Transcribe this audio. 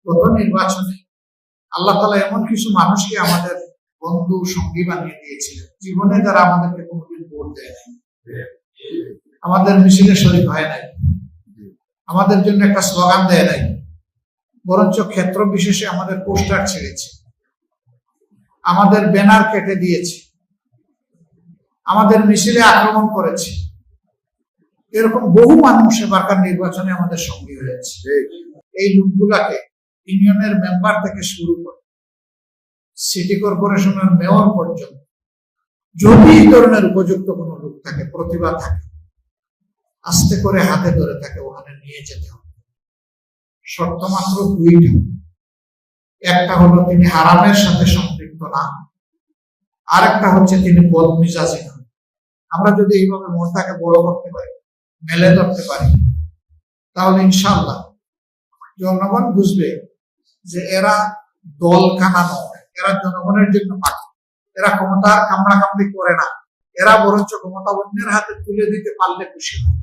গত নির্বাচনে আল্লাহ তাআলা এমন কিছু মানুষকে আমাদের বন্ধু সঙ্গী বানিয়ে দিয়েছিলেন, জীবনে যারা আমাদেরকে কোনোদিন ভোট দেয় নাই, আমাদের মিছিলে শরীক হয় নাই, আমাদের জন্য একটা স্লোগান দেয় নাই, বরঞ্চ ক্ষেত্র বিশেষে আমাদের পোস্টার ছেড়েছে, আমাদের ব্যানার কেটে দিয়েছে, আমাদের মিছিলে আক্রমণ করেছে। এরকম বহু মানুষ এবারকার নির্বাচনে আমাদের সঙ্গী হয়েছে। এই লোকগুলাকে ইউনিয়নের মেম্বার থেকে শুরু করে সিটি কর্পোরেশনের মেয়র পর্যন্ত যদি এই ধরনের উপযুক্ত কোনো লোক থাকে, প্রতিভা থাকে, আস্তে করে হাতে ধরে তাকে ওখানে নিয়ে যেতে হবে। শর্ত মাত্র দুইটা। একটা হলো তিনি হারামের সাথে সম্পৃক্ত না, আরেকটা হচ্ছে তিনি বদমিজাজি না। আমরা যদি এইভাবে মনটাকে বড় করতে পারি, মেলে ধরতে পারি, তাহলে ইনশাআল্লাহ জনগণ বুঝবে যে এরা দল কানা নয়, এরা জনগণের জন্য পারে, এরা ক্ষমতার কামড়াকামড়ি করে না, এরা বরঞ্চ ক্ষমতা অন্যের হাতে তুলে দিতে পারলে খুশি হয়।